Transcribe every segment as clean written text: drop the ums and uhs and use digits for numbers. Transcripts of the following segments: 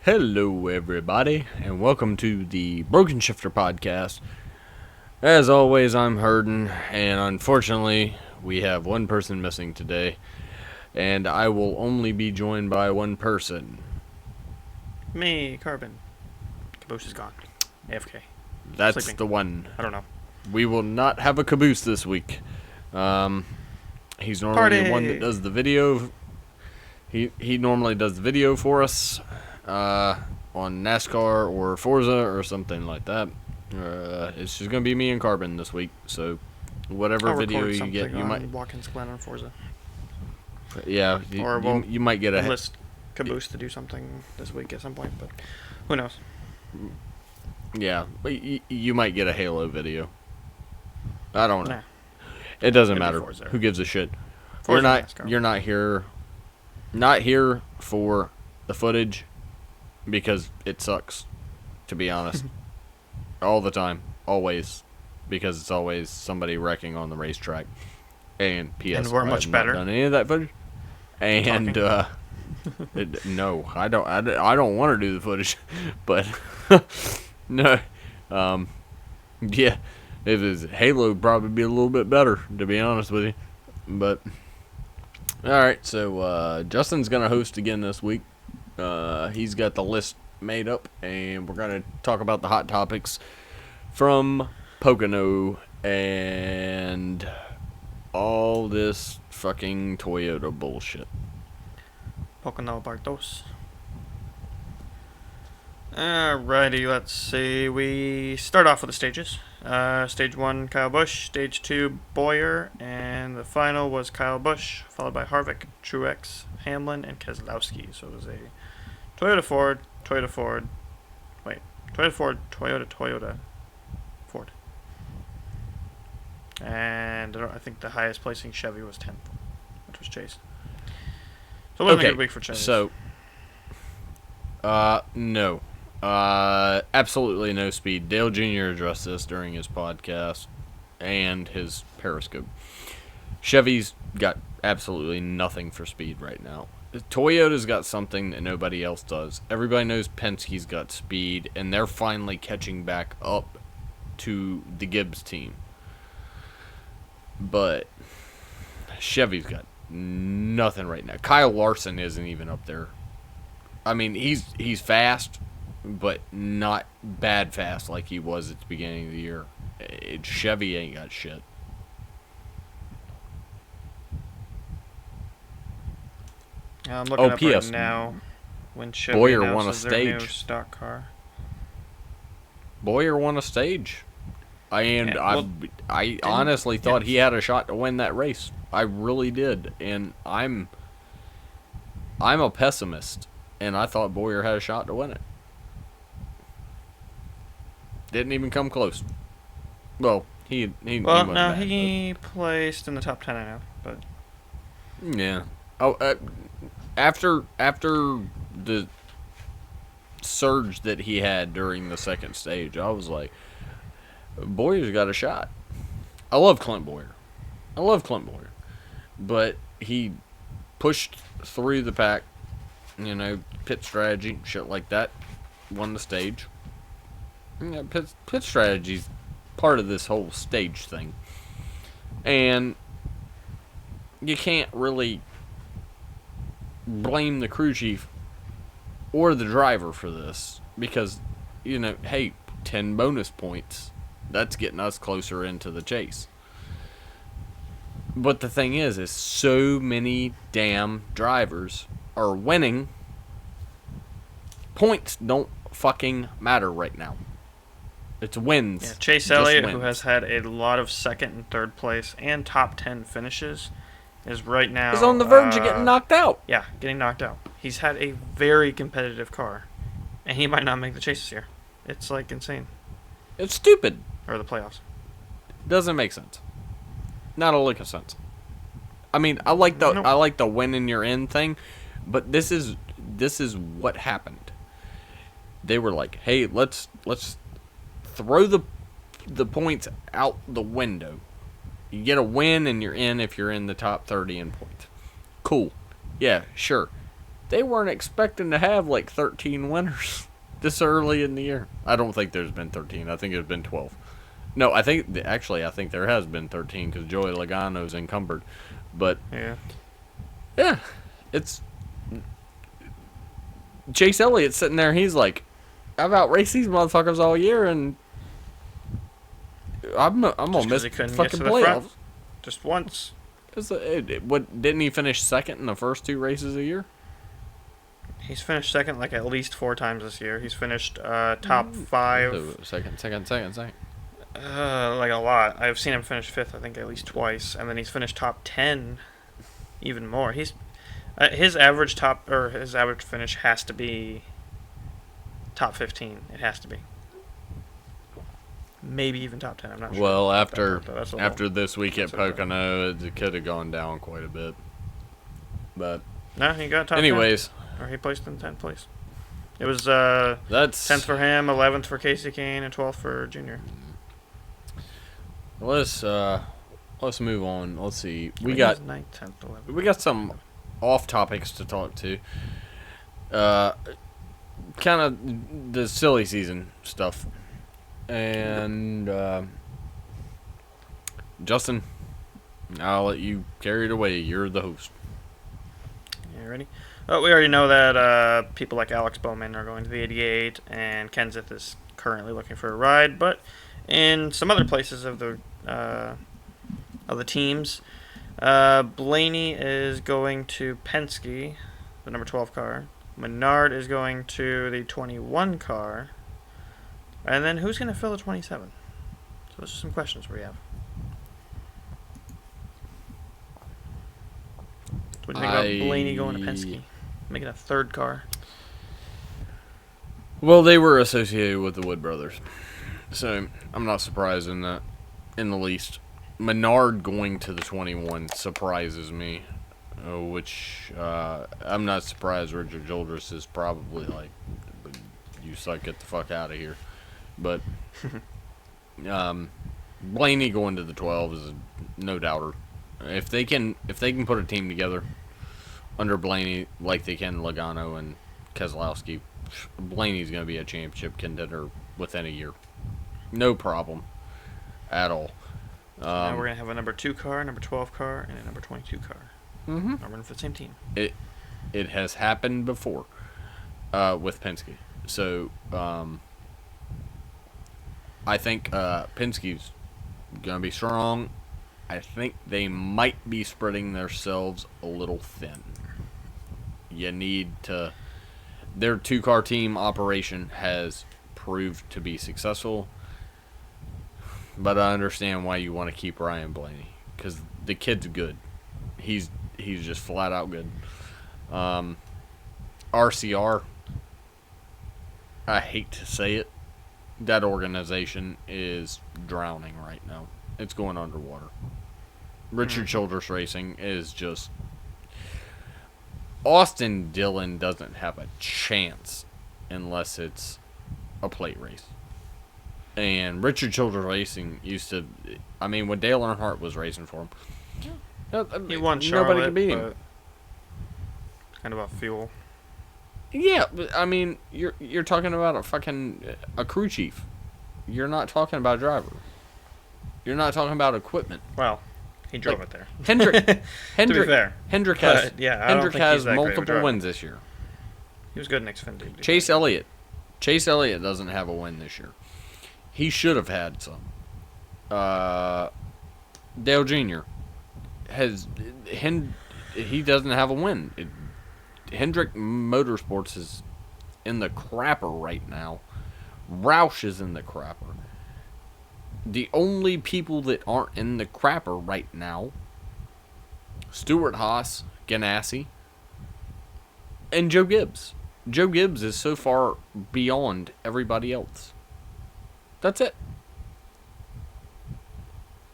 Hello, everybody, and welcome to the Broken Shifter podcast. As always, I'm Herden, and unfortunately, we have one person missing today, and I will only be joined by one person. Me, Carbon. Caboose is gone. AFK. That's Sleeping. the one. I don't know. We will not have a Caboose this week. He's normally the one that does the video. He normally does the video for us. On NASCAR or Forza or something like that. It's just gonna be me and Carbon this week. So, whatever I'll video record you get, you on might. Watkins Glen on Forza. Yeah, Or we'll you might get a. List Caboose to do something this week at some point, but who knows? Yeah, but you might get a Halo video. I don't know. Nah. It doesn't It'll be matter. Forza. Who gives a shit? Forza NASCAR. You're not here. Not here for the footage. Because it sucks, to be honest. All the time. Always. Because it's always somebody wrecking on the racetrack. And P.S. And we're much better. Not done any of that footage. And, no. I don't want to do the footage. But, no. Yeah. If it's Halo, would probably be a little bit better, to be honest with you. But, alright. So, Justin's going to host again this week. He's got the list made up, and we're going to talk about the hot topics from Pocono and all this fucking Toyota bullshit. Pocono Bartos. Alrighty, let's see. We start off with the stages. Stage 1, Kyle Busch. Stage 2, Boyer. And the final was Kyle Busch, followed by Harvick, Truex, Hamlin, and Keselowski. So it was a Toyota Ford, Toyota Ford. Wait. Toyota Ford, Toyota Ford. And I think the highest placing Chevy was 10th, which was Chase. So it wasn't a good week for Chevy. So, no. Absolutely no speed. Dale Jr. addressed this during his podcast and his Periscope. Chevy's got absolutely nothing for speed right now. Toyota's got something that nobody else does. Everybody knows Penske's got speed, and they're finally catching back up to the Gibbs team. But Chevy's got nothing right now. Kyle Larson isn't even up there. I mean, he's fast, but not bad fast like he was at the beginning of the year. Chevy ain't got shit. I'm looking up P.S. right now when Chevy Boyer won a announces their new stage. stock car. Boyer won a stage. And Yeah, well, I honestly thought he had a shot to win that race. I really did. And I'm a pessimist, and I thought Boyer had a shot to win it. Didn't even come close. Well, he wasn't bad, he placed in the top 10, I know, but yeah. Oh, after the surge that he had during the second stage, I was like, Boyer's got a shot. I love Clint Boyer. But he pushed through the pack, pit strategy, shit like that, won the stage. Yeah, pit strategy's part of this whole stage thing. And you can't really blame the crew chief or the driver for this because, hey, 10 bonus points. That's getting us closer into the chase. But the thing is so many damn drivers are winning. Points don't fucking matter right now. It's wins. yeah, Chase Elliott, who has had a lot of second and third place and top 10 finishes, is right now... He's on the verge of getting knocked out. Yeah, getting knocked out. He's had a very competitive car, and he might not make the chase this year. It's, insane. It's stupid. Or the playoffs. Doesn't make sense. Not a lick of sense. I mean, I like the win and you're in thing, but this is what happened. They were like, "Hey, let's throw the points out the window. You get a win and you're in if you're in the top 30 in points. Cool. Yeah, sure. they weren't expecting to have like 13 winners this early in the year. I don't think there's been 13. I think there's been 12. No, I think there has been 13 because Joey Logano's encumbered. But yeah, it's Chase Elliott's sitting there. He's like, I've outraced these motherfuckers all year, and I'm gonna miss the fucking playoffs. Just once. What didn't he finish second in the first 2 races a year? He's finished second like at least 4 times this year. He's finished top 5. Second. Like a lot. I've seen him finish 5th, I think, at least twice, and then he's finished top 10, even more. He's his average finish has to be top 15. It has to be. Maybe even top 10. I'm not sure. Well, after this week at Pocono, it could have gone down quite a bit. But no, he got top 10. Or he placed in 10th place. It was that's 10th for him, 11th for Casey Kane, and 12th for Junior. Let's move on. Let's see. We got 9th, 10th, 11th. We got some off topics to talk to. Kind of the silly season stuff. And Justin, I'll let you carry it away. You're the host. You ready? Well, we already know that people like Alex Bowman are going to the 88, and Kenseth is currently looking for a ride. But in some other places of the teams, Blaney is going to Penske, the number 12 car. Menard is going to the 21 car. And then who's going to fill the 27? So those are some questions we have. What do you think about Blaney going to Penske? Making a 3rd car? Well, they were associated with the Wood brothers. So I'm not surprised in that in the least. Menard going to the 21 surprises me. Which I'm not surprised Richard Childress is probably like, you suck, get the fuck out of here. But Blaney going to the 12 is a no doubter. If they can put a team together under Blaney like they can Logano and Keselowski, Blaney's going to be a championship contender within a year. No problem at all. Now we're going to have a number 2 car, number 12 car, and a number 22 car. Mm-hmm. I'm running for the same team. It has happened before with Penske. So I think Penske's going to be strong. I think they might be spreading themselves a little thin. You need to... Their 2-car team operation has proved to be successful. But I understand why you want to keep Ryan Blaney. Because the kid's good. He's just flat out good. RCR, I hate to say it, that organization is drowning right now. It's going underwater. Richard Childress Racing is just... Austin Dillon doesn't have a chance unless it's a plate race. And Richard Childress Racing used to... I mean, when Dale Earnhardt was racing for him... He won Charlotte, nobody could beat him. It's kind of about fuel. Yeah, but I mean, you're talking about a crew chief. You're not talking about a driver. You're not talking about equipment. Well, he drove it there. Hendrick to be fair. Hendrick has multiple wins this year. He was good in Xfinity. Chase Elliott doesn't have a win this year. He should have had some. Dale Jr. He doesn't have a win. Hendrick Motorsports is in the crapper right now. Roush is in the crapper. The only people that aren't in the crapper right now, Stuart Haas, Ganassi, and Joe Gibbs. Joe Gibbs is so far beyond everybody else. That's it.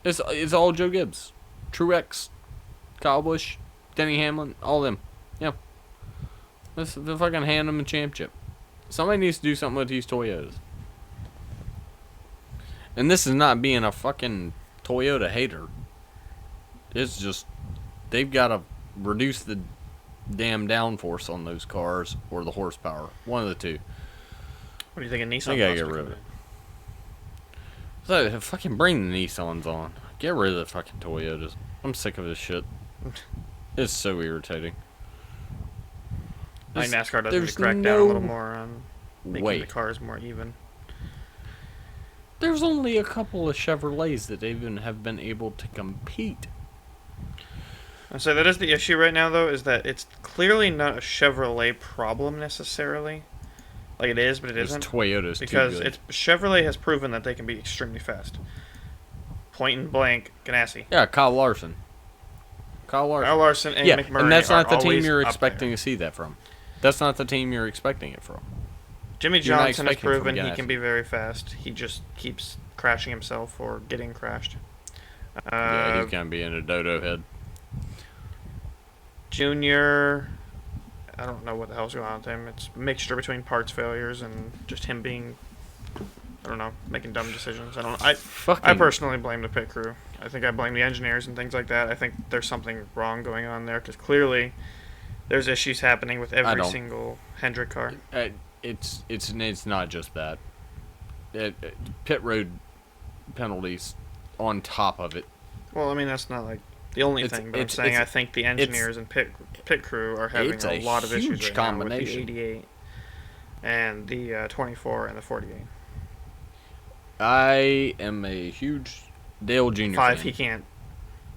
It's all Joe Gibbs. Truex, Kyle Busch, Denny Hamlin, all them. Yeah. Let's fucking hand them a championship. Somebody needs to do something with these Toyotas. And this is not being a fucking Toyota hater. It's just, they've got to reduce the damn downforce on those cars or the horsepower. One of the two. What do you think of Nissan? They gotta get rid of it. So, fucking bring the Nissans on. Get rid of the fucking Toyotas. I'm sick of this shit. It's so irritating. I think NASCAR does need to crack down a little more on making the cars more even. There's only a couple of Chevrolets that even have been able to compete. And so that is the issue right now, though, is that it's clearly not a Chevrolet problem necessarily. Like it is, but it isn't. Toyota's because too good. Chevrolet has proven that they can be extremely fast. Point and blank, Ganassi. Yeah, Kyle Larson. Kyle Larson and McMurray and that's not the team always you're up expecting there. to see that from. That's not the team you're expecting it from. Jimmy You're not Johnson has expecting from proven he Ganassi. can be very fast. He just keeps crashing himself or getting crashed. Yeah, he's gonna be in a dodo head. Junior, I don't know what the hell's going on with him. It's a mixture between parts failures and just him being, I don't know, making dumb decisions. I personally blame the pit crew. I think I blame the engineers and things like that. I think there's something wrong going on there because clearly there's issues happening with every single Hendrick car. It's not just that. Pit road penalties on top of it. Well, I mean that's not like the only thing, but I'm saying I think the engineers and pit crew are having a lot of issues right now with the 88 and the 24 and the 48. I am a huge Dale Jr. 5, fan. he can't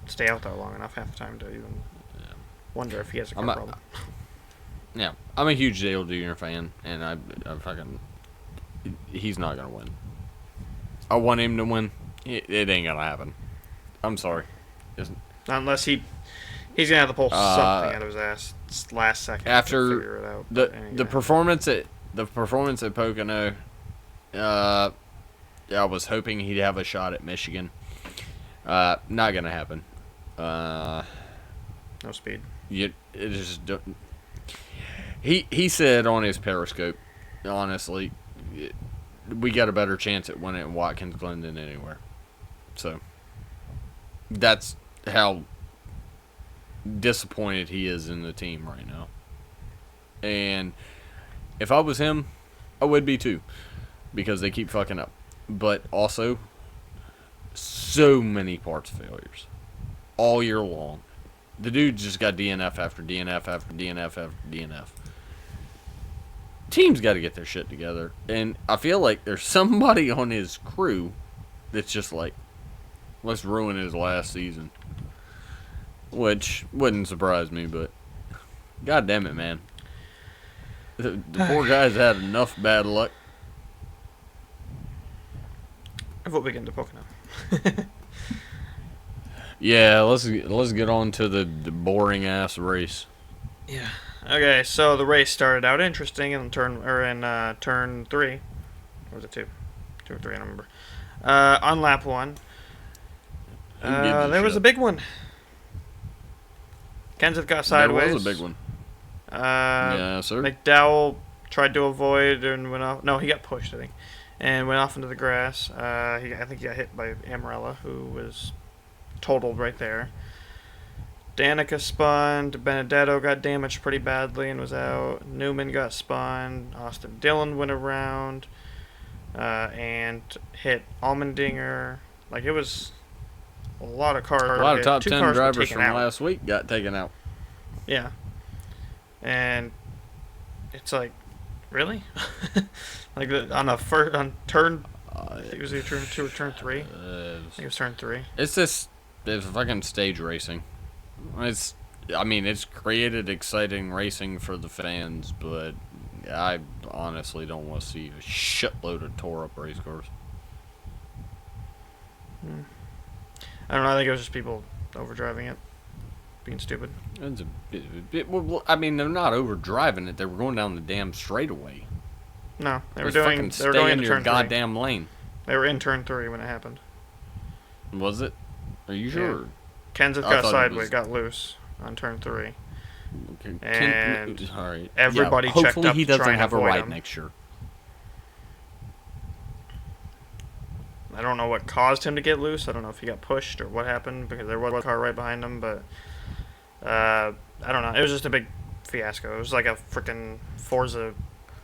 stay out there long enough half the time to even wonder if he has a car problem. Yeah, I'm a huge Dale Jr. fan, and I fucking he's not gonna win. I want him to win. It ain't gonna happen. I'm sorry. Not unless he's gonna have to pull something out of his ass last second after to figure it out. the performance at Pocono. I was hoping he'd have a shot at Michigan. Not gonna happen. No speed. It just he said on his Periscope, honestly, we got a better chance at winning at Watkins Glen than anywhere. So that's how disappointed he is in the team right now. And if I was him, I would be too, because they keep fucking up. But also, so many parts failures all year long. The dude just got DNF after DNF after DNF after DNF. Team's got to get their shit together. And I feel like there's somebody on his crew that's just like, let's ruin his last season. Which wouldn't surprise me, but god damn it, man. The poor guy's had enough bad luck. I vote we get into Pocono. Yeah, let's get on to the boring ass race. Yeah. Okay, so the race started out interesting in turn 3. Or was it 2? 2 or 3, I don't remember. On lap 1. There was a big one. Kenseth got sideways. There was a big one. Yeah, sir. McDowell tried to avoid and went off. No, he got pushed, I think, and went off into the grass. I think he got hit by Amarella, who was totaled right there. Danica spun. Benedetto got damaged pretty badly and was out. Newman got spun. Austin Dillon went around and hit Allmendinger. Like, it was a lot of cars. A lot of top 10 drivers from out. last week got taken out. Yeah. And it's like, really? Like on turn, I think it was either turn 2 or turn 3. I think it was turn 3. It's fucking stage racing. It's created exciting racing for the fans, but I honestly don't want to see a shitload of tore up race cars. I don't know. I think it was just people overdriving it, being stupid. It's a bit, well, I mean, they're not overdriving it. They were going down the damn straightaway. No, they were Just doing. fucking They were going stay in into your turn goddamn 3. lane. They were in turn 3 when it happened. Was it? Are you sure? Yeah. Kenseth got sideways, got loose on turn 3. Okay. And all right. everybody checked hopefully up he to doesn't try and have a avoid ride him. next year. I don't know what caused him to get loose. I don't know if he got pushed or what happened, because there was a car right behind him, but I don't know. It was just a big fiasco. It was like a freaking Forza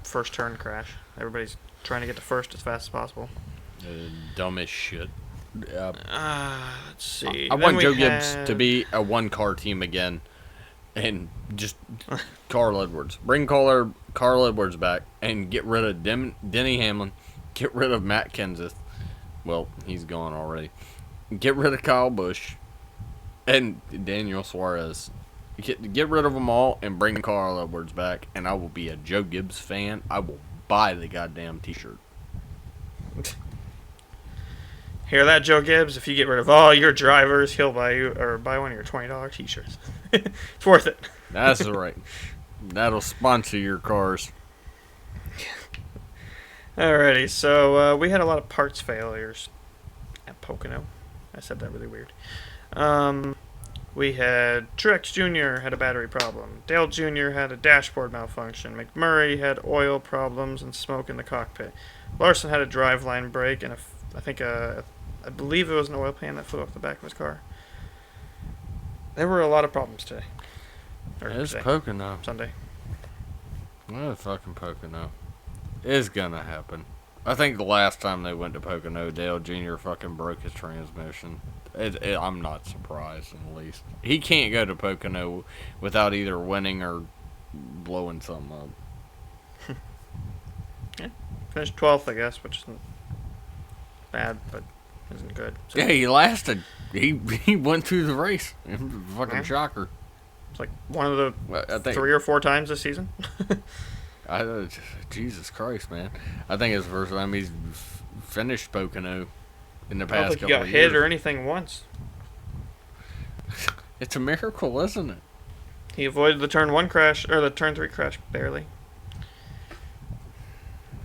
first turn crash. Everybody's trying to get to first as fast as possible. Dumb as shit. Let's see. I Then want we Joe Gibbs had- to be a one-car team again, and just Carl Edwards. Bring Carl Edwards back and get rid of Denny Hamlin. Get rid of Matt Kenseth. Well, he's gone already. Get rid of Kyle Busch and Daniel Suarez. Get rid of them all and bring Carl Edwards back, and I will be a Joe Gibbs fan. I will buy the goddamn T-shirt. Hear that, Joe Gibbs? If you get rid of all your drivers, he'll buy one of your $20 T-shirts. It's worth it. That's right. That'll sponsor your cars. Alrighty, so we had a lot of parts failures at Pocono. I said that really weird. We had Truex Jr. had a battery problem. Dale Jr. had a dashboard malfunction. McMurray had oil problems and smoke in the cockpit. Larson had a driveline break and I believe it was an oil pan that flew off the back of his car. There were a lot of problems today. It's Pocono. Sunday. What fucking Pocono? It's gonna happen. I think the last time they went to Pocono, Dale Jr. fucking broke his transmission. I'm not surprised in the least. He can't go to Pocono without either winning or blowing something up. Yeah. Finished 12th, I guess, which isn't bad, but isn't good. So Yeah, he lasted. He went through the race. It was a fucking Yeah. shocker. it's like one of the I think 3 or 4 times this season. Jesus Christ, man! I think it's the first time he's finished Pocono in the I don't past think he couple got of hit years. or anything once. It's a miracle, isn't it? He avoided the turn 1 crash, or the turn 3 crash, barely.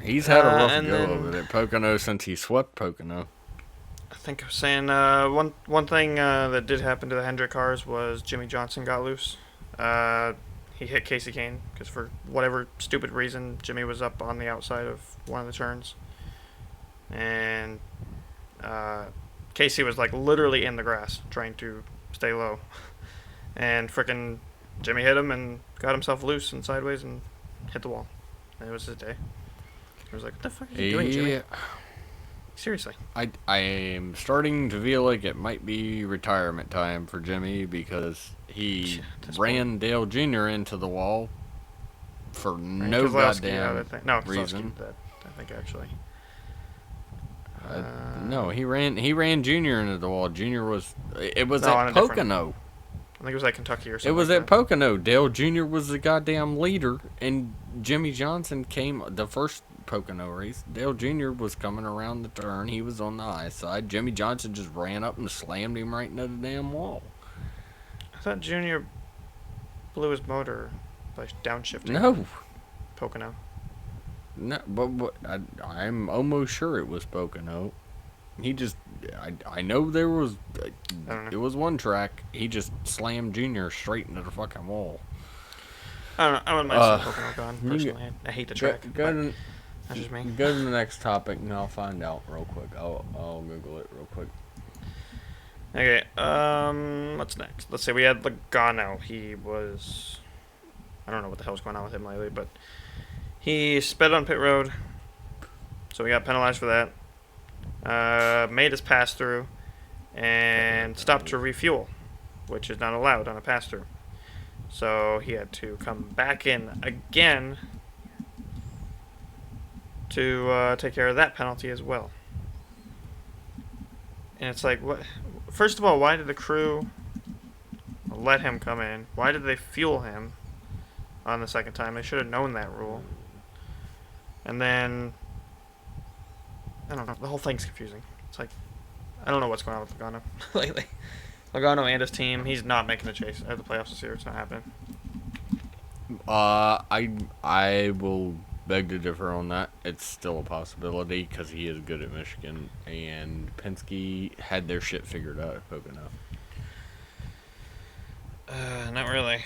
He's had a rough and go then- of it at Pocono since he swept Pocono. I think I was saying one thing that did happen to the Hendrick cars was Jimmy Johnson got loose. He hit Casey Kane because for whatever stupid reason Jimmy was up on the outside of one of the turns, and Casey was like literally in the grass trying to stay low, and frickin' Jimmy hit him and got himself loose and sideways and hit the wall. And it was his day. I was like, what the fuck are you doing, Jimmy? Seriously. I am starting to feel like it might be retirement time for Jimmy because he At this ran Dale Jr. into the wall for no Keselowski, goddamn I think. No, Keselowski reason. did that, I think, actually. No, he ran Jr. into the wall. Jr. was it was No, on at a different- Pocono. I think it was like Kentucky or something. It was like at Pocono. Dale Jr. was the goddamn leader, and Jimmy Johnson came the first Pocono race. Dale Jr. was coming around the turn. He was on the high side. Jimmy Johnson just ran up and slammed him right into the damn wall. I thought Junior blew his motor by downshifting. No, Pocono. no, but I'm almost sure it was Pocono. He just, I know there was, I don't know. it was one track. He just slammed Junior straight into the fucking wall. I don't know. I wouldn't mind seeing Pocono gone, you personally. I hate the track. Go but to, that's just me. go to the next topic and I'll find out real quick. I'll Google it real quick. Okay, what's next? Let's say we had Logano. He was... I don't know what the hell's going on with him lately, but he sped on pit road, so he got penalized for that. Made his pass-through, and stopped to refuel, which is not allowed on a pass-through. So he had to come back in again to take care of that penalty as well. And it's like, what? First of all, why did the crew let him come in? Why did they fuel him on the second time? They should have known that rule. And then, I don't know, the whole thing's confusing. It's like, I don't know what's going on with Logano lately. Logano and his team, he's not making the chase at the playoffs this year. It's not happening. I will beg to differ on that. It's still a possibility because he is good at Michigan, and Penske had their shit figured out at Pocono. Not really.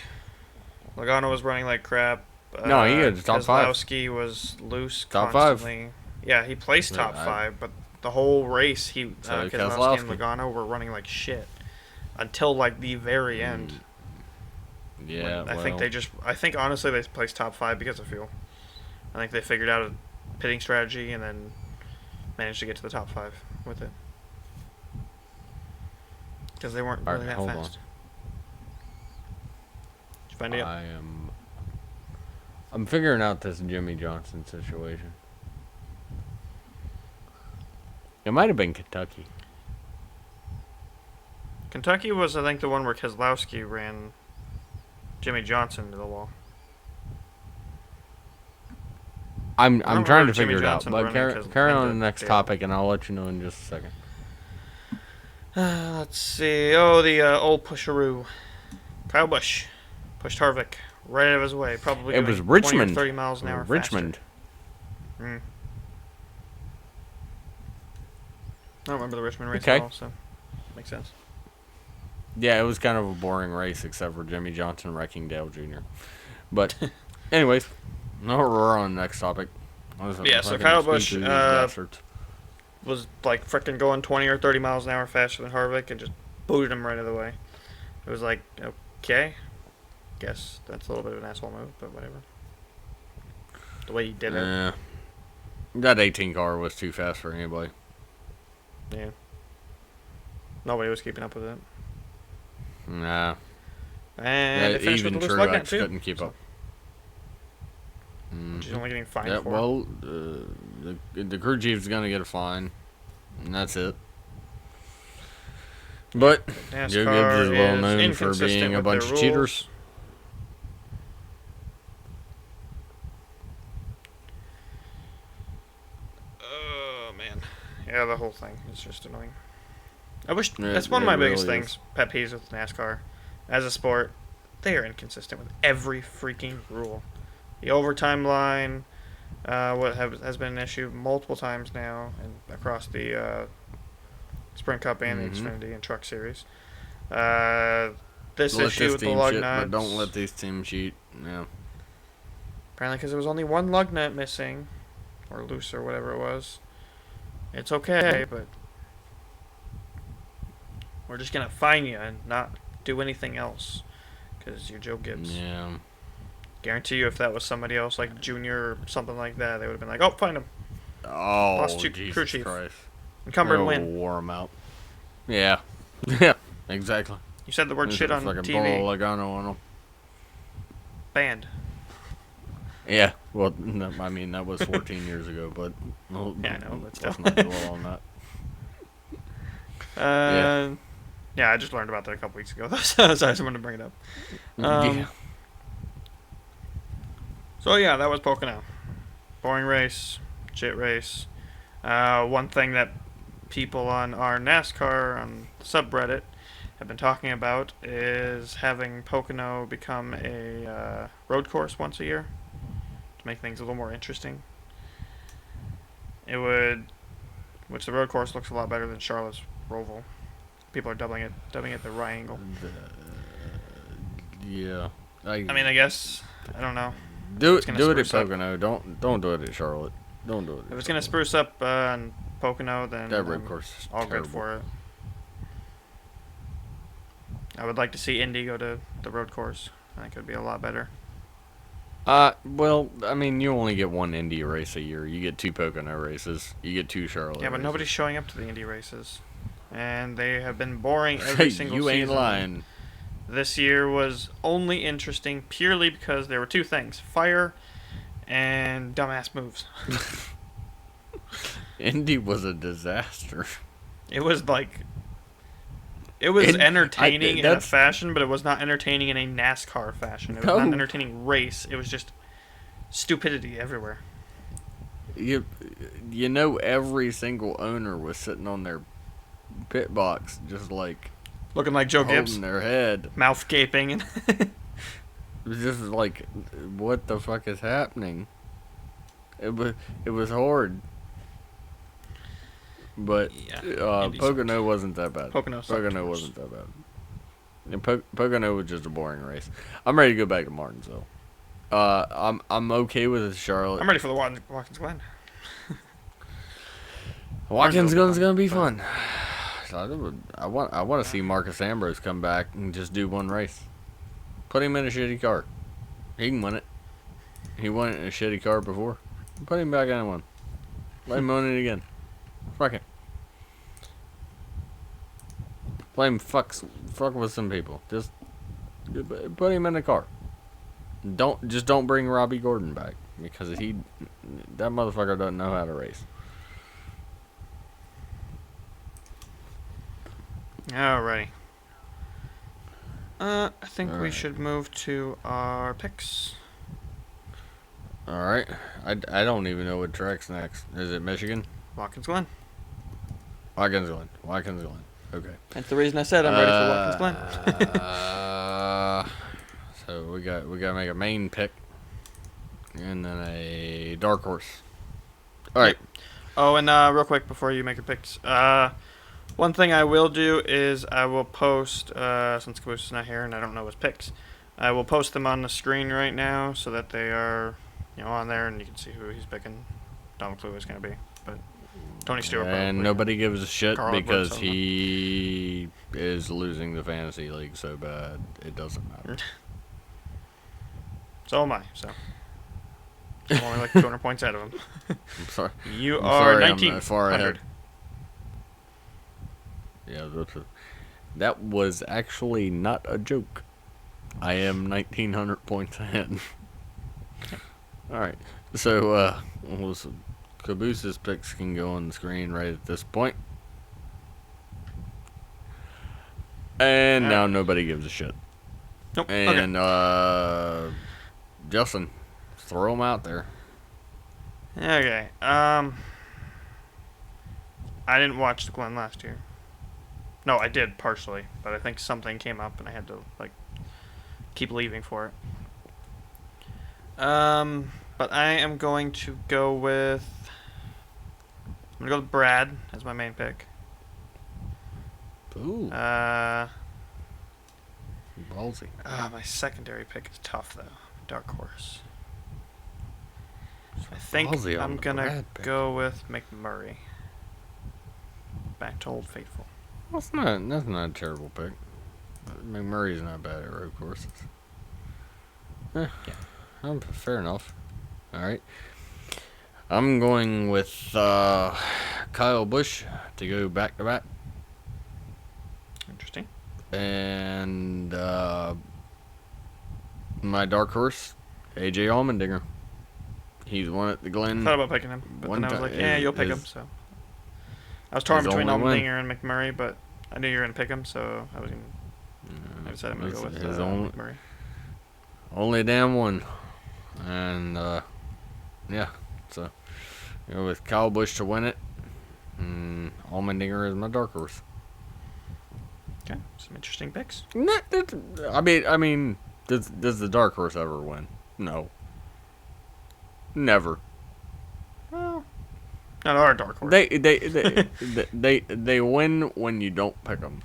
Logano was running like crap. No, he had top five. Keselowski was loose Top five. constantly. Yeah, he placed top Yeah, five, but the whole race, Keselowski and Keselowski. Logano were running like shit until like the very end. Yeah, I think I think honestly they placed top 5 because of fuel. I think they figured out a pitting strategy and then managed to get to the top 5 with it. Because they weren't really that hold fast. on. Did you find it? I'm figuring out this Jimmy Johnson situation. It might have been Kentucky. Kentucky was, I think, the one where Keselowski ran Jimmy Johnson into the wall. I'm trying to Jimmy figure it out. Johnson But running carry on to the into next Dale. topic, and I'll let you know in just a second. Let's see. Oh, the old pusheroo. Kyle Busch pushed Harvick right out of his way. Probably It doing was 20 or Richmond. 30 miles an hour Richmond. faster. I don't remember the Richmond race Okay. at all, so makes sense. Yeah, it was kind of a boring race except for Jimmy Johnson wrecking Dale Jr. But, anyways, no, we're on the next topic. Yeah, so Kyle Busch was like freaking going 20 or 30 miles an hour faster than Harvick and just booted him right out of the way. It was like, okay, guess that's a little bit of an asshole move, but whatever. The way he did it. Yeah. That 18 car was too fast for anybody. Yeah. Nobody was keeping up with it. Nah. And it finished with even a loose lug nut Truex too. couldn't keep up. She's only getting fined Yeah, for. well, the crew chief's gonna get a fine, and that's it. But Joe Gibbs NASCAR is well is known for inconsistent being a with bunch their of cheaters. rules. Oh man, yeah, the whole thing is just annoying. I wish that's one of my biggest really things, pet peeves with NASCAR, as a sport. They are inconsistent with every freaking rule. The overtime line, has been an issue multiple times now, and across the Sprint Cup and the Xfinity and Truck Series. This issue with the lug nuts. But don't let these teams cheat. Yeah. Apparently, because there was only one lug nut missing, or loose, or whatever it was. It's okay, but we're just gonna fine you and not do anything else, because you're Joe Gibbs. Yeah. Guarantee you, if that was somebody else, like Junior or something like that, they would have been like, "Oh, find him." Oh, Lost Jesus crew chief. Christ. Encumbered win. Wore him out. Yeah. Yeah, exactly. You said the word shit on fucking TV. Bolo Logano on him. Banned. Yeah, well, no, I mean, that was 14 years ago, but... Well, Yeah, I know, but still. let's not dwell on that. Yeah, I just learned about that a couple weeks ago, so I just wanted to bring it up. Yeah. So yeah, that was Pocono. Boring race, shit race. One thing that people on our NASCAR on subreddit have been talking about is having Pocono become a road course once a year to make things a little more interesting. It would, which the road course looks a lot better than Charlotte's Roval. People are dubbing it the Triangle. Yeah. I mean, I guess I don't know. Do It's it gonna at spruce up. Pocono. Don't do it at Charlotte. Don't do it. If it's gonna spruce up on Pocono, then That road course is all terrible. good for it. I would like to see Indy go to the road course. I think it would be a lot better. Well, I mean, you only get one Indy race a year. You get 2 Pocono races. You get 2 Charlotte. Yeah, but races. nobody's showing up to the Indy races, and they have been boring every single you season. ain't lying. This year was only interesting purely because there were 2 things: fire and dumbass moves. Indy was a disaster. It was like, it was entertaining in a that's- fashion, but it was not entertaining in a NASCAR fashion. It was No. not an entertaining race. It was just stupidity everywhere. You know, every single owner was sitting on their pit box, just like Looking like Joe Gibbs, holding their head. mouth gaping. And It was just like, what the fuck is happening? It was hard. But Yeah, Indy Pocono wasn't that bad. Pocono sucked Pocono worse. wasn't that bad. And Pocono was just a boring race. I'm ready to go back to Martinsville. I'm okay with Charlotte. I'm ready for the Watkins Glen. Watkins Glen's gonna be fun. I want to see Marcus Ambrose come back and just do one race. Put him in a shitty car. He can win it. He won it in a shitty car before. Put him back in one. Let him win it again. Fuck it. Let him fuck with some people. Just put him in a car. Don't bring Robbie Gordon back because that motherfucker doesn't know how to race. Alrighty. I think we should move to our picks. Alright. I don't even know what track's next. Is it Michigan? Watkins Glen. Watkins Glen. Okay. That's the reason I said I'm ready for Watkins Glen. So we gotta make a main pick. And then a dark horse. Alright. Oh, and real quick before you make your picks. One thing I will do is I will post, since Caboose is not here and I don't know his picks, I will post them on the screen right now so that they are, on there and you can see who he's picking. Don't have a clue who it's going to be, but Tony Stewart. And nobody gives a shit Carl because Edwards, he is losing the fantasy league so bad it doesn't matter. So am I, so. I'm only like 200 points out of him. I'm sorry. You I'm are sorry, 19. I'm far ahead. Yeah, that was actually not a joke. I am 1,900 points ahead. Alright, so Caboose's picks can go on the screen right at this point. And now nobody gives a shit. Nope. And, okay. Justin, throw them out there. Okay. I didn't watch the Glen last year. No, I did partially, but I think something came up and I had to keep leaving for it. But I am going to go with Brad as my main pick. Ooh. Ballsy. My secondary pick is tough though. Dark horse. I think I'm gonna go with McMurray. Back to Old Faithful. That's not a terrible pick. McMurray's not bad at road courses. Yeah. Fair enough. Alright. I'm going with Kyle Busch to go back to back. Interesting. And my dark horse, AJ Allmendinger. He's won at the Glen. I thought about picking him, but then I was like, yeah, you'll pick him. So I was torn between Allmendinger and McMurray, but I knew you were gonna pick him, so I decided I'm gonna go with McMurray. Only damn one. And yeah, so with Kyle Busch to win it. Allmendinger is my dark horse. Okay, some interesting picks. I mean, does the dark horse ever win? No. Never. Well, not our dark horse. They win when you don't pick them.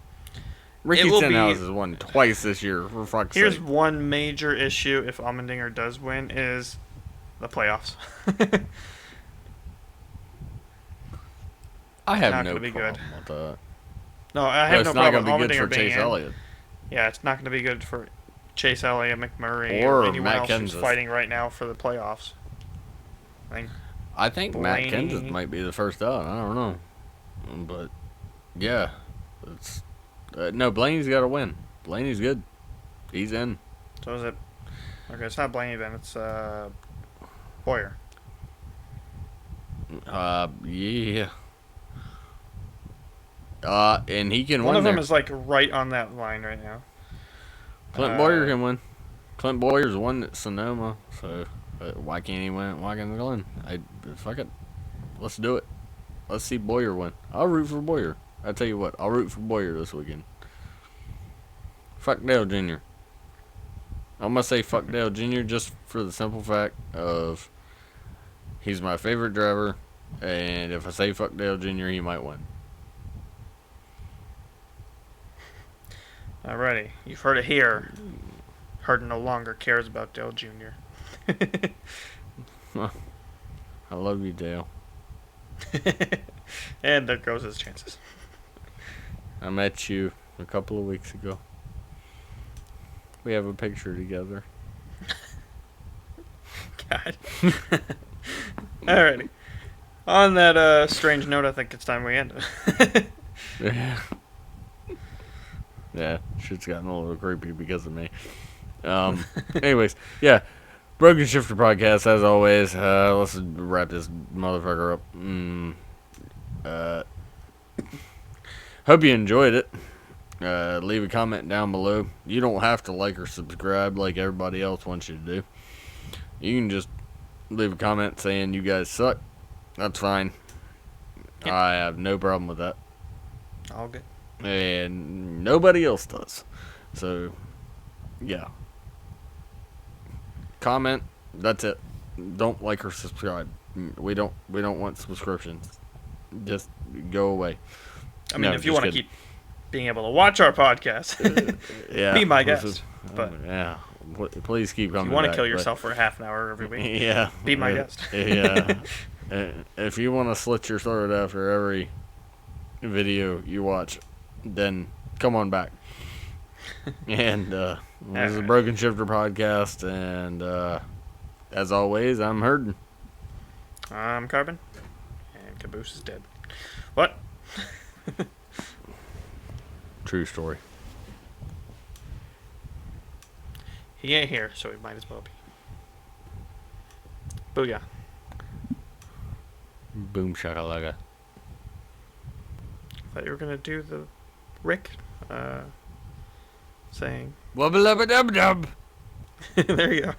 Ricky Stenhouse has won twice this year. For fuck's sake. Here's one major issue if Allmendinger does win is the playoffs. I have no problem with that. No, I have no problem with Allmendinger for being Chase in. Elliott. Yeah, it's not going to be good for Chase Elliott, McMurray, or anyone Matt else who's Kenseth. fighting right now for the playoffs. I think Matt Kenseth might be the first out. I don't know, but yeah, it's no. Blaney's got to win. Blaney's good. He's in. So is it? Okay, it's not Blaney then. It's Boyer. Yeah. And he can win. One of them is right on that line right now. Clint Boyer can win. Clint Boyer's won at Sonoma, so why can't he win at Watkins Glen? Fuck it. Let's do it. Let's see Boyer win. I'll root for Boyer. I tell you what, I'll root for Boyer this weekend. Fuck Dale Jr. I'm gonna say fuck Dale Jr. just for the simple fact of he's my favorite driver, and if I say fuck Dale Jr., he might win. Alrighty, you've heard it here. Hurd no longer cares about Dale Jr. I love you, Dale. And there goes his chances. I met you a couple of weeks ago. We have a picture together. God. Alrighty. On that strange note, I think it's time we end it. Yeah. Yeah, shit's gotten a little creepy because of me. Anyways, yeah. Broken Shifter Podcast, as always. Let's wrap this motherfucker up. Hope you enjoyed it. Leave a comment down below. You don't have to like or subscribe like everybody else wants you to do. You can just leave a comment saying you guys suck. That's fine. Yep. I have no problem with that. All good. And nobody else does. So, yeah. Comment. That's it. Don't like or subscribe. We don't want subscriptions. Just go away. I mean, No, if you just want to kidding. keep being able to watch our podcast, Yeah, be my this guest. But yeah, please keep coming. if you want to back, kill but- yourself for a half an hour every week, Yeah, be my guest. Yeah. If you want to slit your throat after every video you watch, then come on back. And this is a Alright. Broken Shifter Podcast, and as always, I'm Hurden. I'm Carbon, and Caboose is dead. What? True story. He ain't here, so he might as well be. Booyah. Boom shakalaka. Thought you were gonna do the Rick saying. Wubba lubba dub dub. There you go.